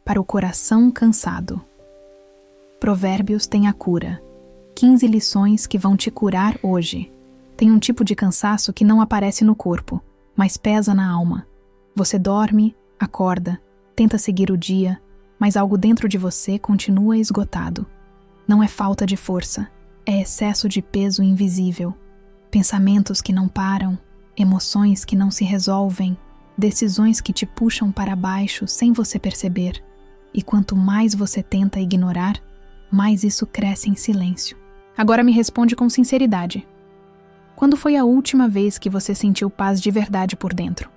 para o coração cansado. Provérbios tem a cura. 15 lições que vão te curar hoje. Tem um tipo de cansaço que não aparece no corpo, mas pesa na alma. Você dorme, acorda, tenta seguir o dia, mas algo dentro de você continua esgotado. Não é falta de força, é excesso de peso invisível. Pensamentos que não param, emoções que não se resolvem, decisões que te puxam para baixo sem você perceber. E quanto mais você tenta ignorar, mais isso cresce em silêncio. Agora me responde com sinceridade. Quando foi a última vez que você sentiu paz de verdade por dentro?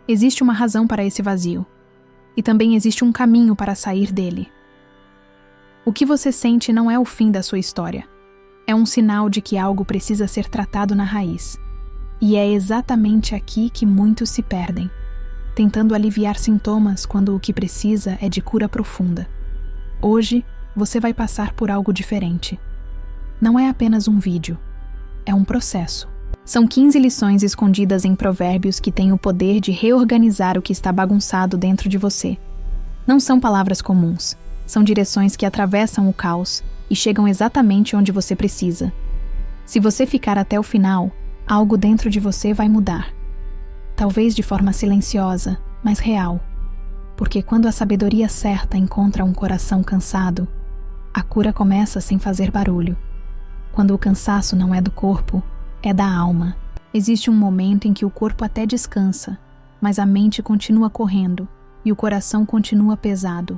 Existe uma razão para esse vazio. E também existe um caminho para sair dele. O que você sente não é o fim da sua história. É um sinal de que algo precisa ser tratado na raiz. E é exatamente aqui que muitos se perdem, tentando aliviar sintomas quando o que precisa é de cura profunda. Hoje, você vai passar por algo diferente. Não é apenas um vídeo, é um processo. São 15 lições escondidas em Provérbios que têm o poder de reorganizar o que está bagunçado dentro de você. Não são palavras comuns, são direções que atravessam o caos e chegam exatamente onde você precisa. Se você ficar até o final, algo dentro de você vai mudar. Talvez de forma silenciosa, mas real. Porque quando a sabedoria certa encontra um coração cansado, a cura começa sem fazer barulho. Quando o cansaço não é do corpo, é da alma. Existe um momento em que o corpo até descansa, mas a mente continua correndo e o coração continua pesado.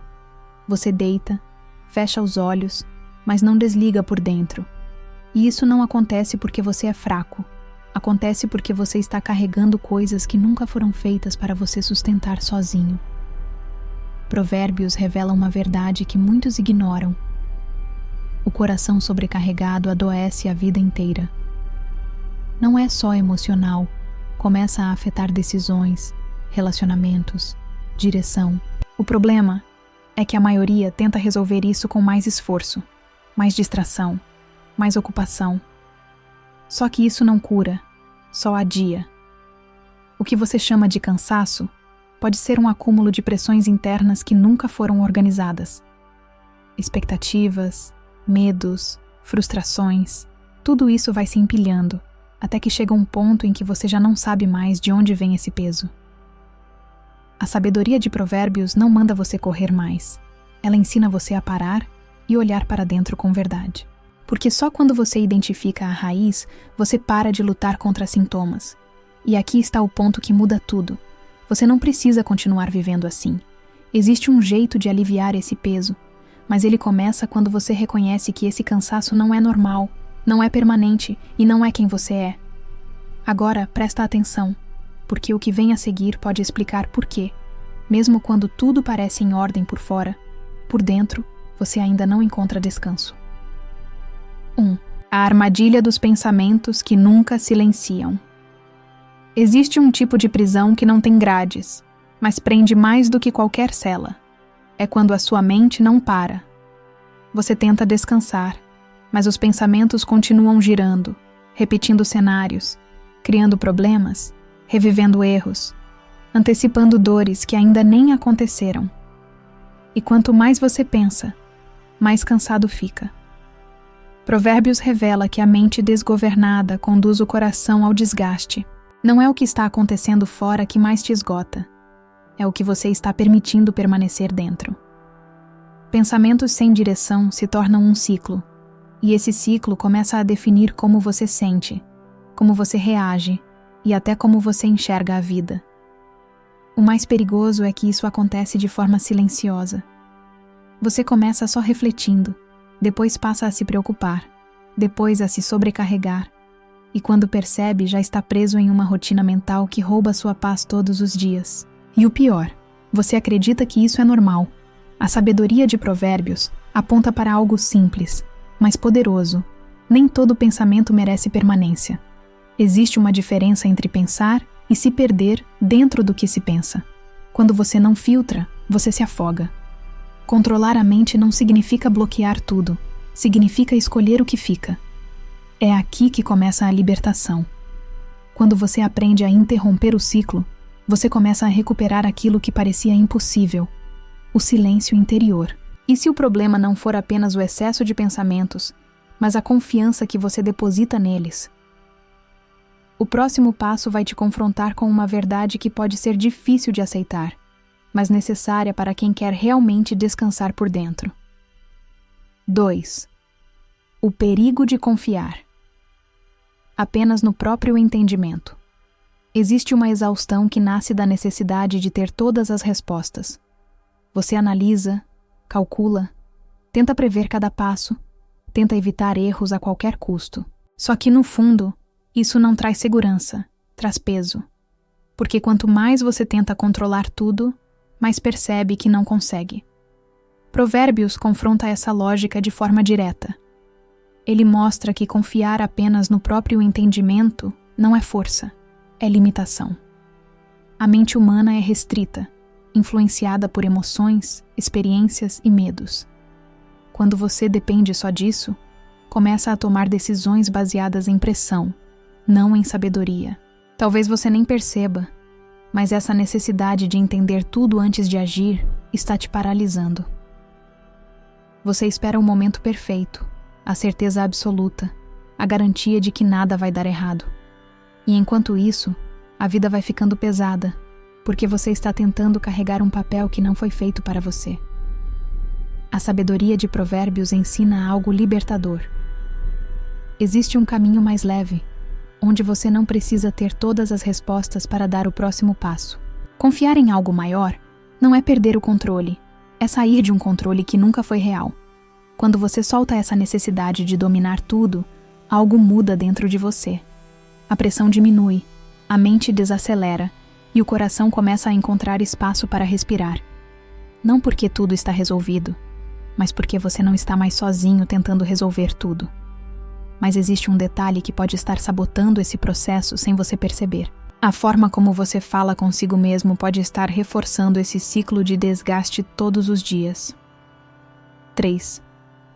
Você deita, fecha os olhos, mas não desliga por dentro. E isso não acontece porque você é fraco. Acontece porque você está carregando coisas que nunca foram feitas para você sustentar sozinho. Provérbios revela uma verdade que muitos ignoram. O coração sobrecarregado adoece a vida inteira. Não é só emocional, começa a afetar decisões, relacionamentos, direção. O problema é que a maioria tenta resolver isso com mais esforço, mais distração, mais ocupação. Só que isso não cura, só adia. O que você chama de cansaço pode ser um acúmulo de pressões internas que nunca foram organizadas. Expectativas, medos, frustrações, tudo isso vai se empilhando, até que chega um ponto em que você já não sabe mais de onde vem esse peso. A sabedoria de Provérbios não manda você correr mais. Ela ensina você a parar e olhar para dentro com verdade. Porque só quando você identifica a raiz, você para de lutar contra sintomas. E aqui está o ponto que muda tudo. Você não precisa continuar vivendo assim. Existe um jeito de aliviar esse peso, mas ele começa quando você reconhece que esse cansaço não é normal, não é permanente e não é quem você é. Agora, presta atenção, porque o que vem a seguir pode explicar por quê. Mesmo quando tudo parece em ordem por fora, por dentro, você ainda não encontra descanso. 1. A armadilha dos pensamentos que nunca silenciam. Existe um tipo de prisão que não tem grades, mas prende mais do que qualquer cela. É quando a sua mente não para. Você tenta descansar, mas os pensamentos continuam girando, repetindo cenários, criando problemas, revivendo erros, antecipando dores que ainda nem aconteceram. E quanto mais você pensa, mais cansado fica. Provérbios revela que a mente desgovernada conduz o coração ao desgaste. Não é o que está acontecendo fora que mais te esgota. É o que você está permitindo permanecer dentro. Pensamentos sem direção se tornam um ciclo, e esse ciclo começa a definir como você sente, como você reage e até como você enxerga a vida. O mais perigoso é que isso acontece de forma silenciosa. Você começa só refletindo, depois passa a se preocupar, depois a se sobrecarregar, e quando percebe já está preso em uma rotina mental que rouba sua paz todos os dias. E o pior, você acredita que isso é normal. A sabedoria de Provérbios aponta para algo simples, mas poderoso. Nem todo pensamento merece permanência. Existe uma diferença entre pensar e se perder dentro do que se pensa. Quando você não filtra, você se afoga. Controlar a mente não significa bloquear tudo, significa escolher o que fica. É aqui que começa a libertação. Quando você aprende a interromper o ciclo, você começa a recuperar aquilo que parecia impossível. o silêncio interior. E se o problema não for apenas o excesso de pensamentos, mas a confiança que você deposita neles? O próximo passo vai te confrontar com uma verdade que pode ser difícil de aceitar, mas necessária para quem quer realmente descansar por dentro. 2. O perigo de confiar apenas no próprio entendimento. Existe uma exaustão que nasce da necessidade de ter todas as respostas. Você analisa, calcula, tenta prever cada passo, tenta evitar erros a qualquer custo. Só que, no fundo, isso não traz segurança, traz peso. Porque quanto mais você tenta controlar tudo, mais percebe que não consegue. Provérbios confronta essa lógica de forma direta. Ele mostra que confiar apenas no próprio entendimento não é força, é limitação. A mente humana é restrita, influenciada por emoções, experiências e medos. Quando você depende só disso, começa a tomar decisões baseadas em pressão, não em sabedoria. Talvez você nem perceba, mas essa necessidade de entender tudo antes de agir está te paralisando. Você espera o momento perfeito, a certeza absoluta, a garantia de que nada vai dar errado. E enquanto isso, a vida vai ficando pesada, porque você está tentando carregar um papel que não foi feito para você. A sabedoria de Provérbios ensina algo libertador. Existe um caminho mais leve, onde você não precisa ter todas as respostas para dar o próximo passo. Confiar em algo maior não é perder o controle, é sair de um controle que nunca foi real. Quando você solta essa necessidade de dominar tudo, algo muda dentro de você. A pressão diminui, a mente desacelera e o coração começa a encontrar espaço para respirar. Não porque tudo está resolvido, mas porque você não está mais sozinho tentando resolver tudo. Mas existe um detalhe que pode estar sabotando esse processo sem você perceber. A forma como você fala consigo mesmo pode estar reforçando esse ciclo de desgaste todos os dias. 3.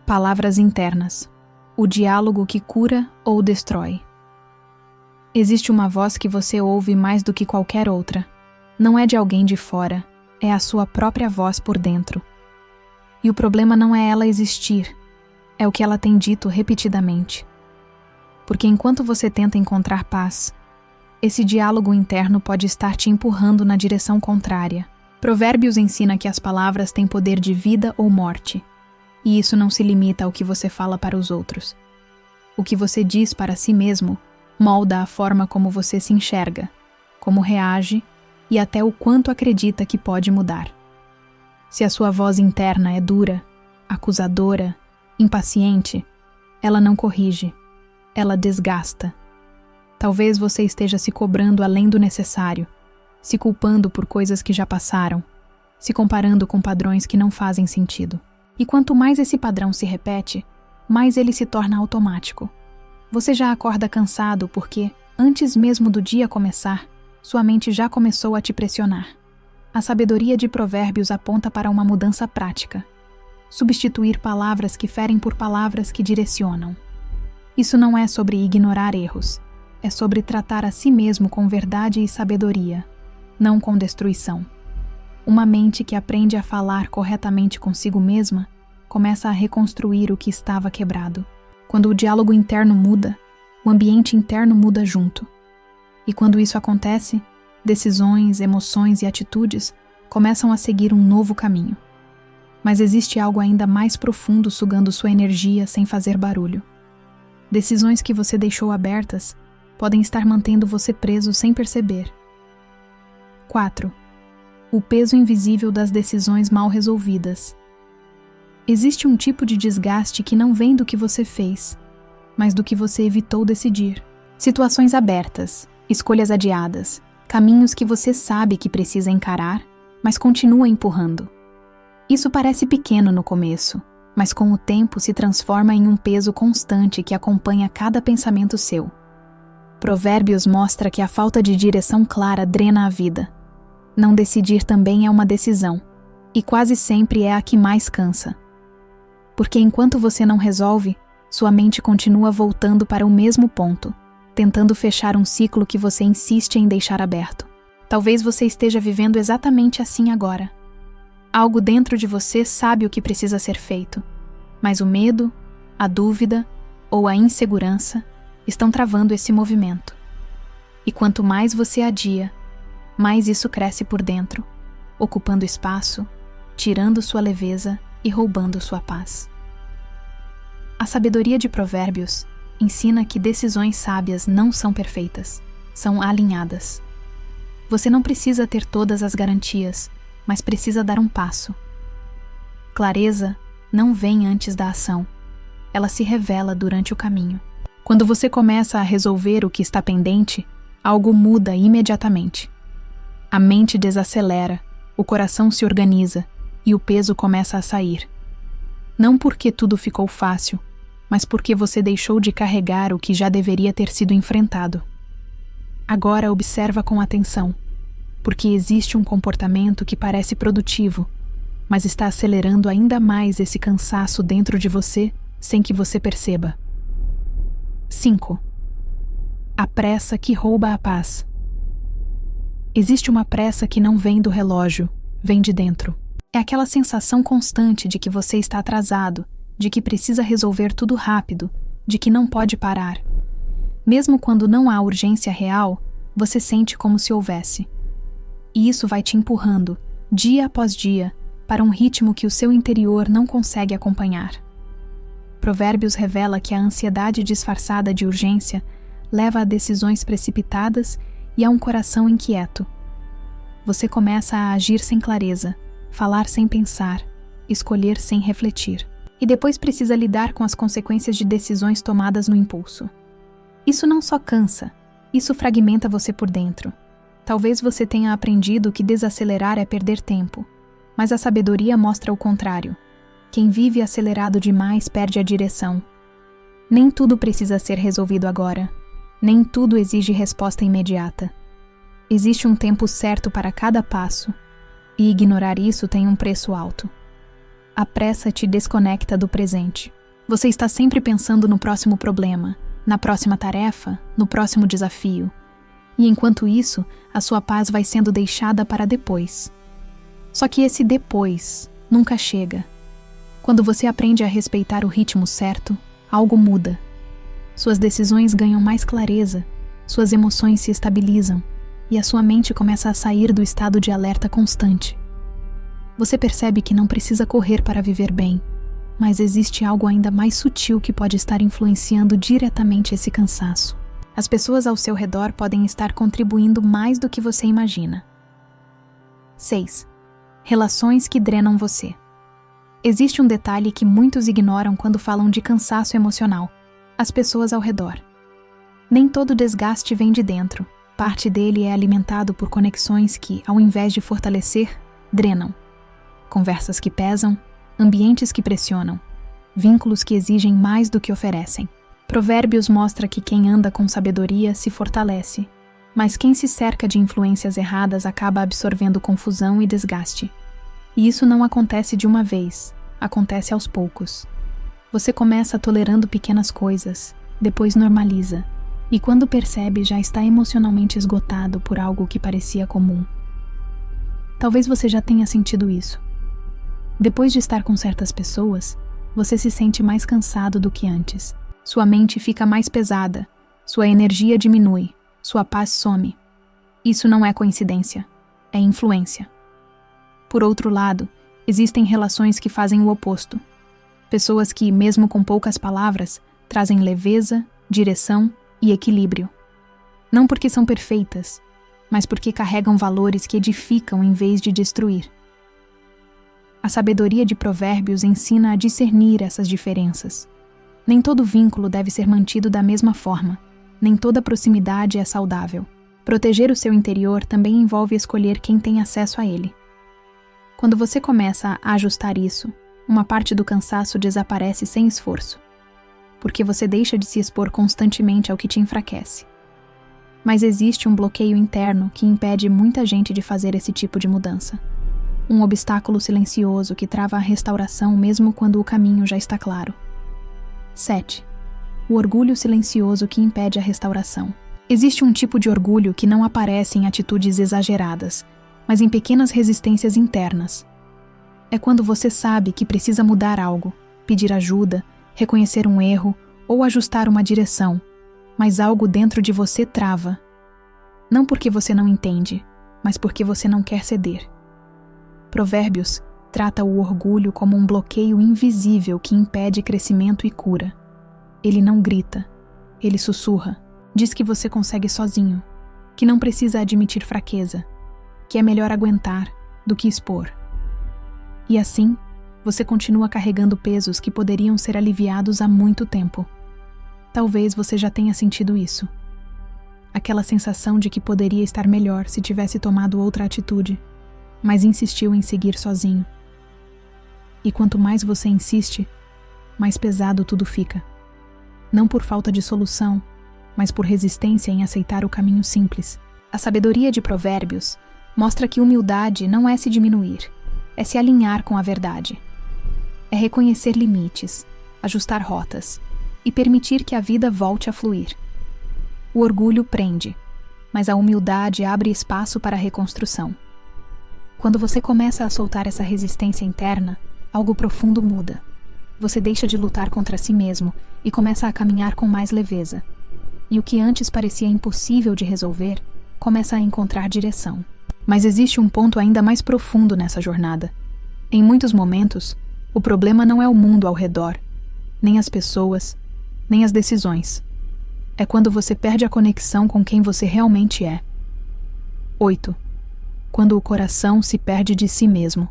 Palavras internas. O diálogo que cura ou destrói. Existe uma voz que você ouve mais do que qualquer outra. Não é de alguém de fora, é a sua própria voz por dentro. E o problema não é ela existir, é o que ela tem dito repetidamente. Porque enquanto você tenta encontrar paz, esse diálogo interno pode estar te empurrando na direção contrária. Provérbios ensina que as palavras têm poder de vida ou morte. E isso não se limita ao que você fala para os outros. O que você diz para si mesmo molda a forma como você se enxerga, como reage e até o quanto acredita que pode mudar. Se a sua voz interna é dura, acusadora, impaciente, ela não corrige, ela desgasta. Talvez você esteja se cobrando além do necessário, se culpando por coisas que já passaram, se comparando com padrões que não fazem sentido. E quanto mais esse padrão se repete, mais ele se torna automático. Você já acorda cansado porque, antes mesmo do dia começar, sua mente já começou a te pressionar. A sabedoria de Provérbios aponta para uma mudança prática. Substituir palavras que ferem por palavras que direcionam. Isso não é sobre ignorar erros, é sobre tratar a si mesmo com verdade e sabedoria, não com destruição. Uma mente que aprende a falar corretamente consigo mesma começa a reconstruir o que estava quebrado. Quando o diálogo interno muda, o ambiente interno muda junto. E quando isso acontece, decisões, emoções e atitudes começam a seguir um novo caminho. Mas existe algo ainda mais profundo sugando sua energia sem fazer barulho. Decisões que você deixou abertas podem estar mantendo você preso sem perceber. 4. O peso invisível das decisões mal resolvidas. Existe um tipo de desgaste que não vem do que você fez, mas do que você evitou decidir. Situações abertas, escolhas adiadas, caminhos que você sabe que precisa encarar, mas continua empurrando. Isso parece pequeno no começo, mas com o tempo se transforma em um peso constante que acompanha cada pensamento seu. Provérbios mostra que a falta de direção clara drena a vida. Não decidir também é uma decisão, e quase sempre é a que mais cansa. Porque enquanto você não resolve, sua mente continua voltando para o mesmo ponto, tentando fechar um ciclo que você insiste em deixar aberto. Talvez você esteja vivendo exatamente assim agora. Algo dentro de você sabe o que precisa ser feito, mas o medo, a dúvida ou a insegurança estão travando esse movimento. E quanto mais você adia, mais isso cresce por dentro, ocupando espaço, tirando sua leveza e roubando sua paz. A sabedoria de Provérbios ensina que decisões sábias não são perfeitas, são alinhadas. Você não precisa ter todas as garantias, mas precisa dar um passo. Clareza não vem antes da ação, ela se revela durante o caminho. Quando você começa a resolver o que está pendente, algo muda imediatamente. A mente desacelera, o coração se organiza e o peso começa a sair. Não porque tudo ficou fácil, mas porque você deixou de carregar o que já deveria ter sido enfrentado. Agora observa com atenção, porque existe um comportamento que parece produtivo, mas está acelerando ainda mais esse cansaço dentro de você sem que você perceba. 5. A pressa que rouba a paz. Existe uma pressa que não vem do relógio, vem de dentro. É aquela sensação constante de que você está atrasado, de que precisa resolver tudo rápido, de que não pode parar. Mesmo quando não há urgência real, você sente como se houvesse. E isso vai te empurrando, dia após dia, para um ritmo que o seu interior não consegue acompanhar. Provérbios revela que a ansiedade disfarçada de urgência leva a decisões precipitadas e a um coração inquieto. Você começa a agir sem clareza, falar sem pensar, escolher sem refletir. E depois precisa lidar com as consequências de decisões tomadas no impulso. Isso não só cansa, isso fragmenta você por dentro. Talvez você tenha aprendido que desacelerar é perder tempo, mas a sabedoria mostra o contrário. Quem vive acelerado demais perde a direção. Nem tudo precisa ser resolvido agora. Nem tudo exige resposta imediata. Existe um tempo certo para cada passo, e ignorar isso tem um preço alto. A pressa te desconecta do presente. Você está sempre pensando no próximo problema, na próxima tarefa, no próximo desafio. E enquanto isso, a sua paz vai sendo deixada para depois. Só que esse depois nunca chega. Quando você aprende a respeitar o ritmo certo, algo muda. Suas decisões ganham mais clareza, suas emoções se estabilizam e a sua mente começa a sair do estado de alerta constante. Você percebe que não precisa correr para viver bem, mas existe algo ainda mais sutil que pode estar influenciando diretamente esse cansaço. As pessoas ao seu redor podem estar contribuindo mais do que você imagina. 6. Relações que drenam você. Existe um detalhe que muitos ignoram quando falam de cansaço emocional: as pessoas ao redor. Nem todo desgaste vem de dentro. Parte dele é alimentado por conexões que, ao invés de fortalecer, drenam. Conversas que pesam, ambientes que pressionam, vínculos que exigem mais do que oferecem. Provérbios mostra que quem anda com sabedoria se fortalece, mas quem se cerca de influências erradas acaba absorvendo confusão e desgaste. E isso não acontece de uma vez, acontece aos poucos. Você começa tolerando pequenas coisas, depois normaliza, e quando percebe já está emocionalmente esgotado por algo que parecia comum. Talvez você já tenha sentido isso. Depois de estar com certas pessoas, você se sente mais cansado do que antes. Sua mente fica mais pesada, sua energia diminui, sua paz some. Isso não é coincidência, é influência. Por outro lado, existem relações que fazem o oposto. Pessoas que, mesmo com poucas palavras, trazem leveza, direção e equilíbrio. Não porque são perfeitas, mas porque carregam valores que edificam em vez de destruir. A sabedoria de Provérbios ensina a discernir essas diferenças. Nem todo vínculo deve ser mantido da mesma forma, nem toda proximidade é saudável. Proteger o seu interior também envolve escolher quem tem acesso a ele. Quando você começa a ajustar isso, uma parte do cansaço desaparece sem esforço, porque você deixa de se expor constantemente ao que te enfraquece. Mas existe um bloqueio interno que impede muita gente de fazer esse tipo de mudança. Um obstáculo silencioso que trava a restauração mesmo quando o caminho já está claro. 7. O orgulho silencioso que impede a restauração. Existe um tipo de orgulho que não aparece em atitudes exageradas, mas em pequenas resistências internas. É quando você sabe que precisa mudar algo, pedir ajuda, reconhecer um erro ou ajustar uma direção, mas algo dentro de você trava. Não porque você não entende, mas porque você não quer ceder. Provérbios trata o orgulho como um bloqueio invisível que impede crescimento e cura. Ele não grita, ele sussurra, diz que você consegue sozinho, que não precisa admitir fraqueza, que é melhor aguentar do que expor. E assim, você continua carregando pesos que poderiam ser aliviados há muito tempo. Talvez você já tenha sentido isso. Aquela sensação de que poderia estar melhor se tivesse tomado outra atitude, mas insistiu em seguir sozinho. E quanto mais você insiste, mais pesado tudo fica. Não por falta de solução, mas por resistência em aceitar o caminho simples. A sabedoria de Provérbios mostra que humildade não é se diminuir, é se alinhar com a verdade. É reconhecer limites, ajustar rotas e permitir que a vida volte a fluir. O orgulho prende, mas a humildade abre espaço para a reconstrução. Quando você começa a soltar essa resistência interna, algo profundo muda. Você deixa de lutar contra si mesmo e começa a caminhar com mais leveza. E o que antes parecia impossível de resolver, começa a encontrar direção. Mas existe um ponto ainda mais profundo nessa jornada. Em muitos momentos, o problema não é o mundo ao redor, nem as pessoas, nem as decisões. É quando você perde a conexão com quem você realmente é. 8. Quando o coração se perde de si mesmo.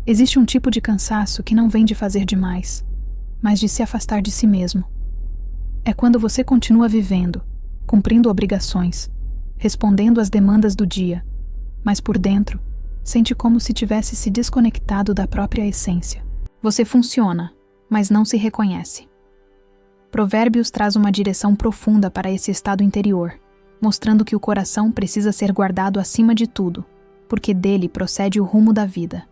Existe um tipo de cansaço que não vem de fazer demais, mas de se afastar de si mesmo. É quando você continua vivendo, cumprindo obrigações, respondendo às demandas do dia, mas por dentro, sente como se tivesse se desconectado da própria essência. Você funciona, mas não se reconhece. Provérbios traz uma direção profunda para esse estado interior, mostrando que o coração precisa ser guardado acima de tudo, porque dele procede o rumo da vida.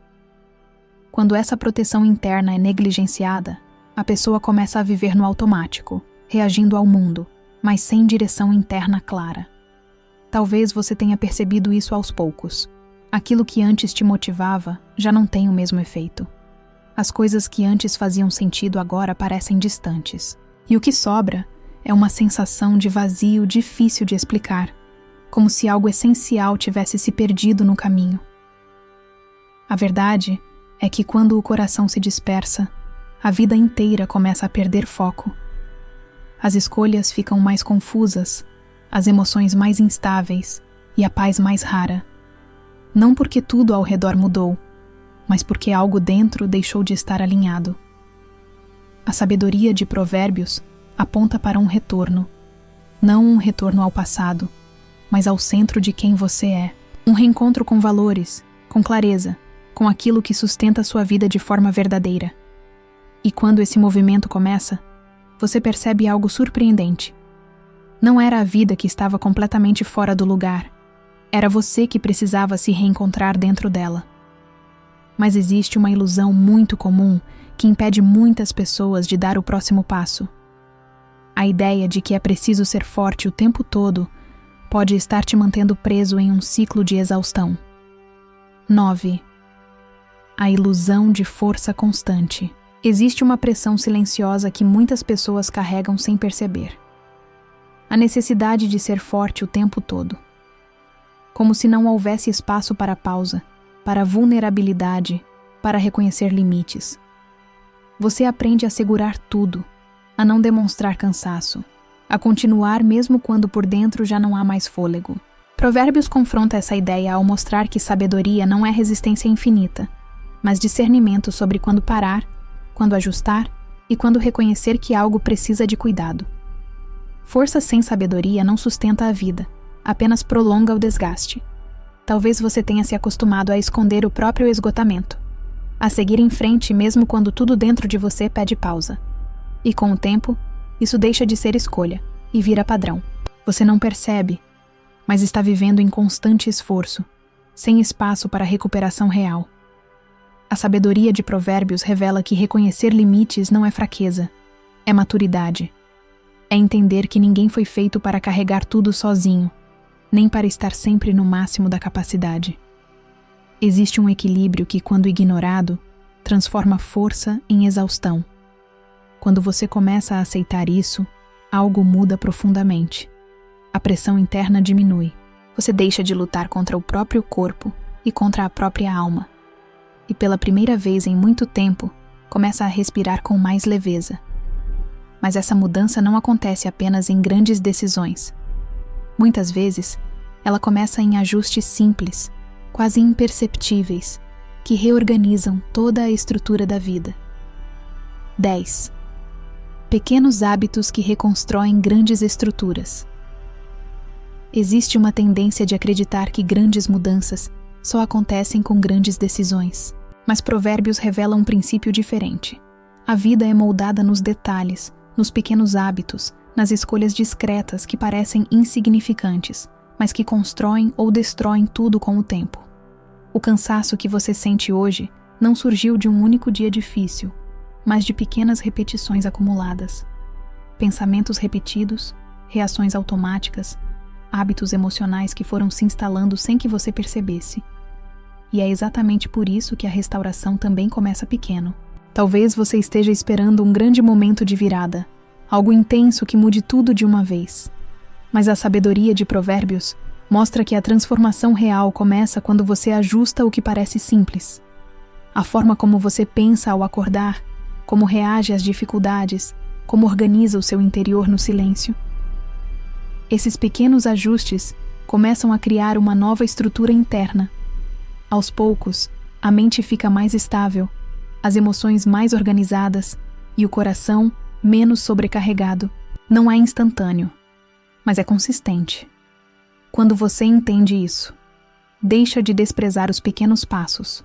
Quando essa proteção interna é negligenciada, a pessoa começa a viver no automático, reagindo ao mundo, mas sem direção interna clara. Talvez você tenha percebido isso aos poucos. Aquilo que antes te motivava já não tem o mesmo efeito. As coisas que antes faziam sentido agora parecem distantes. E o que sobra é uma sensação de vazio difícil de explicar, como se algo essencial tivesse se perdido no caminho. A verdade é que quando o coração se dispersa, a vida inteira começa a perder foco. As escolhas ficam mais confusas, as emoções mais instáveis e a paz mais rara. Não porque tudo ao redor mudou, mas porque algo dentro deixou de estar alinhado. A sabedoria de Provérbios aponta para um retorno, não um retorno ao passado, mas ao centro de quem você é. Um reencontro com valores, com clareza, com aquilo que sustenta sua vida de forma verdadeira. E quando esse movimento começa, você percebe algo surpreendente. Não era a vida que estava completamente fora do lugar, era você que precisava se reencontrar dentro dela. Mas existe uma ilusão muito comum que impede muitas pessoas de dar o próximo passo. A ideia de que é preciso ser forte o tempo todo pode estar te mantendo preso em um ciclo de exaustão. 9. A ilusão de força constante. Existe uma pressão silenciosa que muitas pessoas carregam sem perceber. A necessidade de ser forte o tempo todo. Como se não houvesse espaço para pausa, para vulnerabilidade, para reconhecer limites. Você aprende a segurar tudo, a não demonstrar cansaço, a continuar mesmo quando por dentro já não há mais fôlego. Provérbios confronta essa ideia ao mostrar que sabedoria não é resistência infinita, mas discernimento sobre quando parar, quando ajustar e quando reconhecer que algo precisa de cuidado. Força sem sabedoria não sustenta a vida, apenas prolonga o desgaste. Talvez você tenha se acostumado a esconder o próprio esgotamento, a seguir em frente mesmo quando tudo dentro de você pede pausa. E com o tempo, isso deixa de ser escolha e vira padrão. Você não percebe, mas está vivendo em constante esforço, sem espaço para recuperação real. A sabedoria de Provérbios revela que reconhecer limites não é fraqueza, é maturidade. É entender que ninguém foi feito para carregar tudo sozinho, nem para estar sempre no máximo da capacidade. Existe um equilíbrio que, quando ignorado, transforma força em exaustão. Quando você começa a aceitar isso, algo muda profundamente. A pressão interna diminui. Você deixa de lutar contra o próprio corpo e contra a própria alma. E pela primeira vez em muito tempo, começa a respirar com mais leveza. Mas essa mudança não acontece apenas em grandes decisões. Muitas vezes, ela começa em ajustes simples, quase imperceptíveis, que reorganizam toda a estrutura da vida. 10. Pequenos hábitos que reconstroem grandes estruturas. Existe uma tendência de acreditar que grandes mudanças só acontecem com grandes decisões. Mas Provérbios revela um princípio diferente. A vida é moldada nos detalhes, nos pequenos hábitos, nas escolhas discretas que parecem insignificantes, mas que constroem ou destroem tudo com o tempo. O cansaço que você sente hoje não surgiu de um único dia difícil, mas de pequenas repetições acumuladas. Pensamentos repetidos, reações automáticas, hábitos emocionais que foram se instalando sem que você percebesse. E é exatamente por isso que a restauração também começa pequeno. Talvez você esteja esperando um grande momento de virada, algo intenso que mude tudo de uma vez. Mas a sabedoria de Provérbios mostra que a transformação real começa quando você ajusta o que parece simples. A forma como você pensa ao acordar, como reage às dificuldades, como organiza o seu interior no silêncio. Esses pequenos ajustes começam a criar uma nova estrutura interna. Aos poucos, a mente fica mais estável, as emoções mais organizadas e o coração menos sobrecarregado. Não é instantâneo, mas é consistente. Quando você entende isso, deixa de desprezar os pequenos passos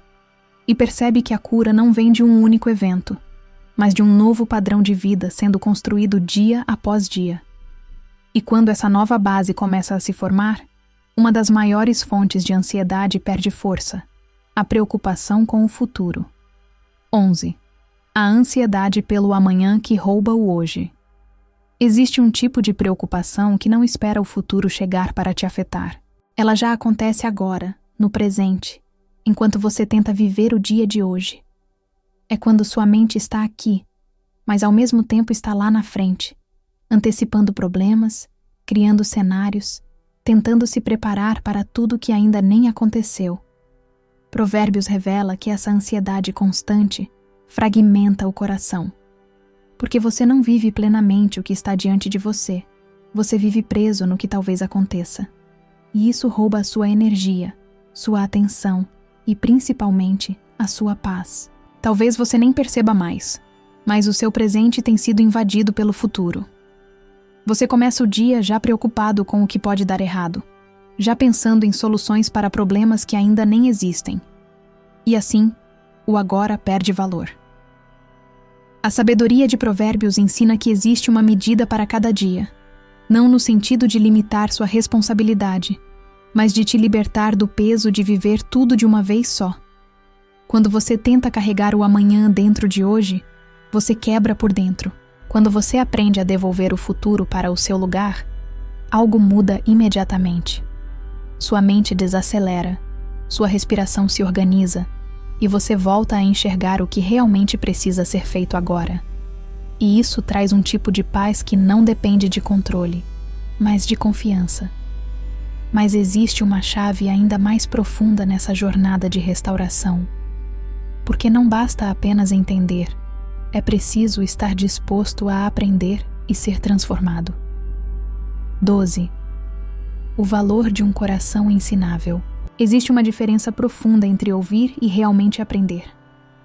e percebe que a cura não vem de um único evento, mas de um novo padrão de vida sendo construído dia após dia. E quando essa nova base começa a se formar, uma das maiores fontes de ansiedade perde força: a preocupação com o futuro. 11. A ansiedade pelo amanhã que rouba o hoje. Existe um tipo de preocupação que não espera o futuro chegar para te afetar. Ela já acontece agora, no presente, enquanto você tenta viver o dia de hoje. É quando sua mente está aqui, mas ao mesmo tempo está lá na frente, antecipando problemas, criando cenários, tentando se preparar para tudo que ainda nem aconteceu. Provérbios revela que essa ansiedade constante fragmenta o coração. Porque você não vive plenamente o que está diante de você. Você vive preso no que talvez aconteça. E isso rouba a sua energia, sua atenção e, principalmente, a sua paz. Talvez você nem perceba mais, mas o seu presente tem sido invadido pelo futuro. Você começa o dia já preocupado com o que pode dar errado, já pensando em soluções para problemas que ainda nem existem. E assim, o agora perde valor. A sabedoria de Provérbios ensina que existe uma medida para cada dia, não no sentido de limitar sua responsabilidade, mas de te libertar do peso de viver tudo de uma vez só. Quando você tenta carregar o amanhã dentro de hoje, você quebra por dentro. Quando você aprende a devolver o futuro para o seu lugar, algo muda imediatamente. Sua mente desacelera, sua respiração se organiza e você volta a enxergar o que realmente precisa ser feito agora. E isso traz um tipo de paz que não depende de controle, mas de confiança. Mas existe uma chave ainda mais profunda nessa jornada de restauração. Porque não basta apenas entender, é preciso estar disposto a aprender e ser transformado. 12. O valor de um coração ensinável. Existe uma diferença profunda entre ouvir e realmente aprender.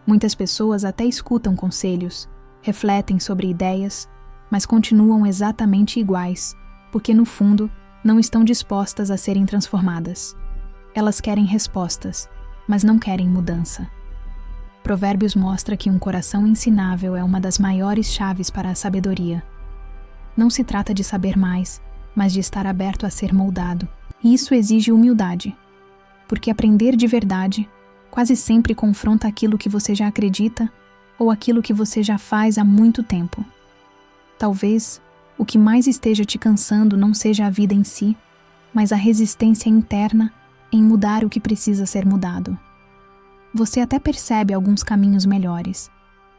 Muitas pessoas até escutam conselhos, refletem sobre ideias, mas continuam exatamente iguais, porque no fundo não estão dispostas a serem transformadas. Elas querem respostas, mas não querem mudança. Provérbios mostra que um coração ensinável é uma das maiores chaves para a sabedoria. Não se trata de saber mais, mas de estar aberto a ser moldado. E isso exige humildade, porque aprender de verdade quase sempre confronta aquilo que você já acredita ou aquilo que você já faz há muito tempo. Talvez o que mais esteja te cansando não seja a vida em si, mas a resistência interna em mudar o que precisa ser mudado. Você até percebe alguns caminhos melhores,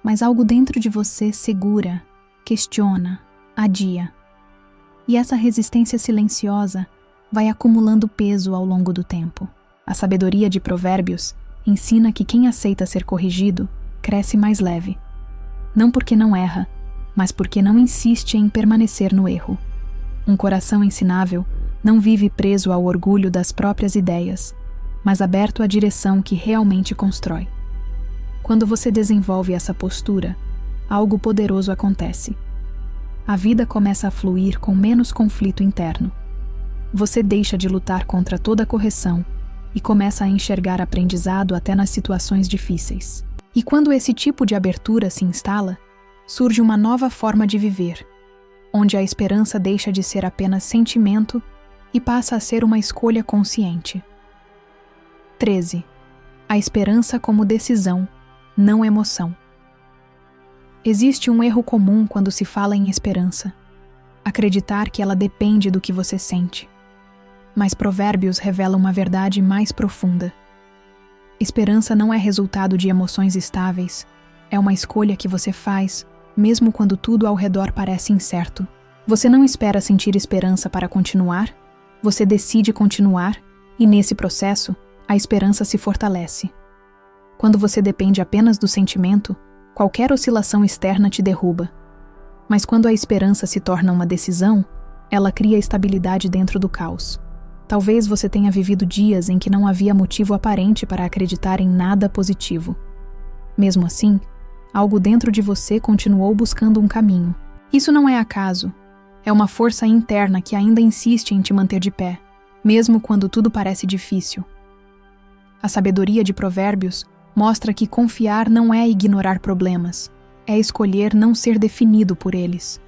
mas algo dentro de você segura, questiona, adia. E essa resistência silenciosa vai acumulando peso ao longo do tempo. A sabedoria de Provérbios ensina que quem aceita ser corrigido cresce mais leve. Não porque não erra, mas porque não insiste em permanecer no erro. Um coração ensinável não vive preso ao orgulho das próprias ideias, mas aberto à direção que realmente constrói. Quando você desenvolve essa postura, algo poderoso acontece. A vida começa a fluir com menos conflito interno. Você deixa de lutar contra toda correção e começa a enxergar aprendizado até nas situações difíceis. E quando esse tipo de abertura se instala, surge uma nova forma de viver, onde a esperança deixa de ser apenas sentimento e passa a ser uma escolha consciente. 13. A esperança como decisão, não emoção. Existe um erro comum quando se fala em esperança: acreditar que ela depende do que você sente. Mas Provérbios revela uma verdade mais profunda. Esperança não é resultado de emoções estáveis, é uma escolha que você faz, mesmo quando tudo ao redor parece incerto. Você não espera sentir esperança para continuar, você decide continuar, e nesse processo, a esperança se fortalece. Quando você depende apenas do sentimento, qualquer oscilação externa te derruba. Mas quando a esperança se torna uma decisão, ela cria estabilidade dentro do caos. Talvez você tenha vivido dias em que não havia motivo aparente para acreditar em nada positivo. Mesmo assim, algo dentro de você continuou buscando um caminho. Isso não é acaso. É uma força interna que ainda insiste em te manter de pé, mesmo quando tudo parece difícil. A sabedoria de Provérbios mostra que confiar não é ignorar problemas, é escolher não ser definido por eles.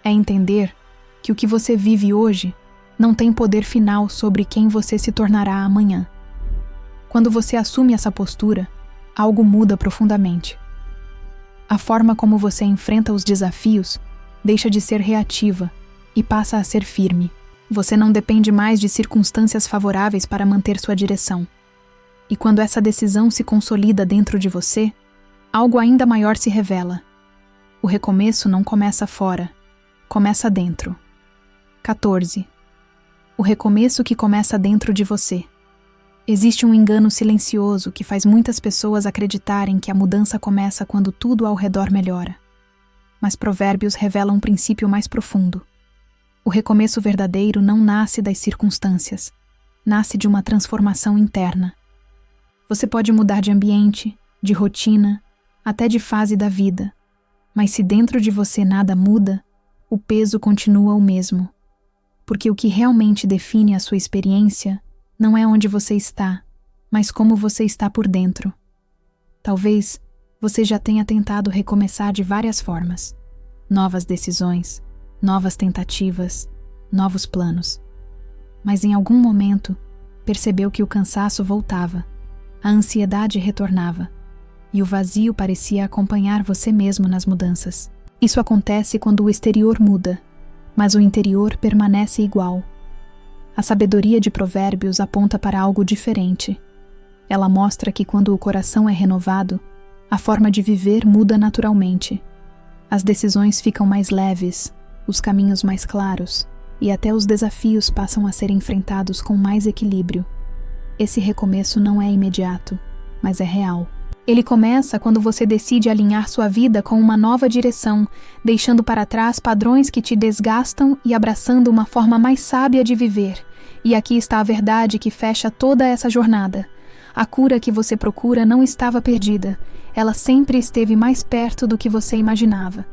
É entender que o que você vive hoje não tem poder final sobre quem você se tornará amanhã. Quando você assume essa postura, algo muda profundamente. A forma como você enfrenta os desafios deixa de ser reativa e passa a ser firme. Você não depende mais de circunstâncias favoráveis para manter sua direção. E quando essa decisão se consolida dentro de você, algo ainda maior se revela. O recomeço não começa fora, começa dentro. 14. O recomeço que começa dentro de você. Existe um engano silencioso que faz muitas pessoas acreditarem que a mudança começa quando tudo ao redor melhora. Mas Provérbios revela um princípio mais profundo. O recomeço verdadeiro não nasce das circunstâncias, nasce de uma transformação interna. Você pode mudar de ambiente, de rotina, até de fase da vida, mas se dentro de você nada muda, o peso continua o mesmo. Porque o que realmente define a sua experiência não é onde você está, mas como você está por dentro. Talvez você já tenha tentado recomeçar de várias formas. Novas decisões, novas tentativas, novos planos. Mas em algum momento, percebeu que o cansaço voltava, a ansiedade retornava, e o vazio parecia acompanhar você mesmo nas mudanças. Isso acontece quando o exterior muda, mas o interior permanece igual. A sabedoria de Provérbios aponta para algo diferente. Ela mostra que quando o coração é renovado, a forma de viver muda naturalmente. As decisões ficam mais leves, os caminhos mais claros, e até os desafios passam a ser enfrentados com mais equilíbrio. Esse recomeço não é imediato, mas é real. Ele começa quando você decide alinhar sua vida com uma nova direção, deixando para trás padrões que te desgastam e abraçando uma forma mais sábia de viver. E aqui está a verdade que fecha toda essa jornada. A cura que você procura não estava perdida. Ela sempre esteve mais perto do que você imaginava.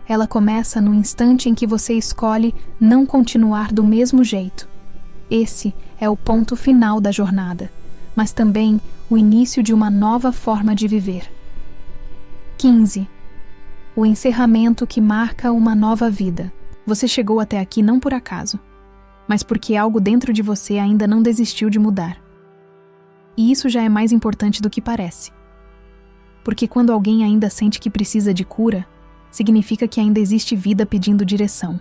Ela começa no instante em que você escolhe não continuar do mesmo jeito. Esse é o ponto final da jornada, mas também o início de uma nova forma de viver. 15. O encerramento que marca uma nova vida. Você chegou até aqui não por acaso, mas porque algo dentro de você ainda não desistiu de mudar. E isso já é mais importante do que parece. Porque quando alguém ainda sente que precisa de cura, significa que ainda existe vida pedindo direção.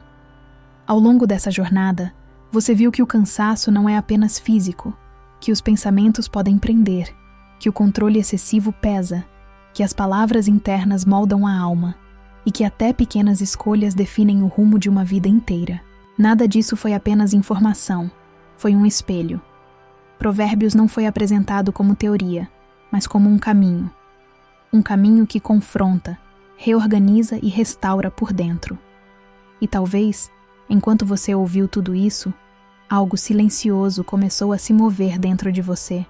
Ao longo dessa jornada, você viu que o cansaço não é apenas físico, que os pensamentos podem prender, que o controle excessivo pesa, que as palavras internas moldam a alma e que até pequenas escolhas definem o rumo de uma vida inteira. Nada disso foi apenas informação, foi um espelho. Provérbios não foi apresentado como teoria, mas como um caminho. Um caminho que confronta, reorganiza e restaura por dentro. E talvez, enquanto você ouviu tudo isso, algo silencioso começou a se mover dentro de você,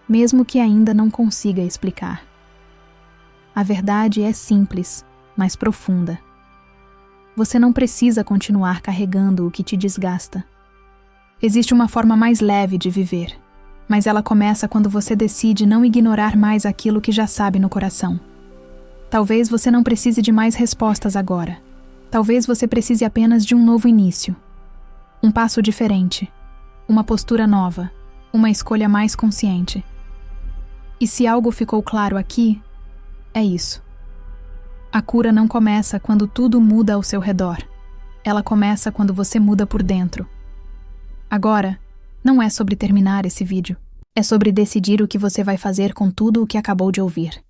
mesmo que ainda não consiga explicar. A verdade é simples, mas profunda. Você não precisa continuar carregando o que te desgasta. Existe uma forma mais leve de viver, mas ela começa quando você decide não ignorar mais aquilo que já sabe no coração. Talvez você não precise de mais respostas agora. Talvez você precise apenas de um novo início. Um passo diferente. Uma postura nova. Uma escolha mais consciente. E se algo ficou claro aqui, é isso. A cura não começa quando tudo muda ao seu redor. Ela começa quando você muda por dentro. Agora, não é sobre terminar esse vídeo. É sobre decidir o que você vai fazer com tudo o que acabou de ouvir.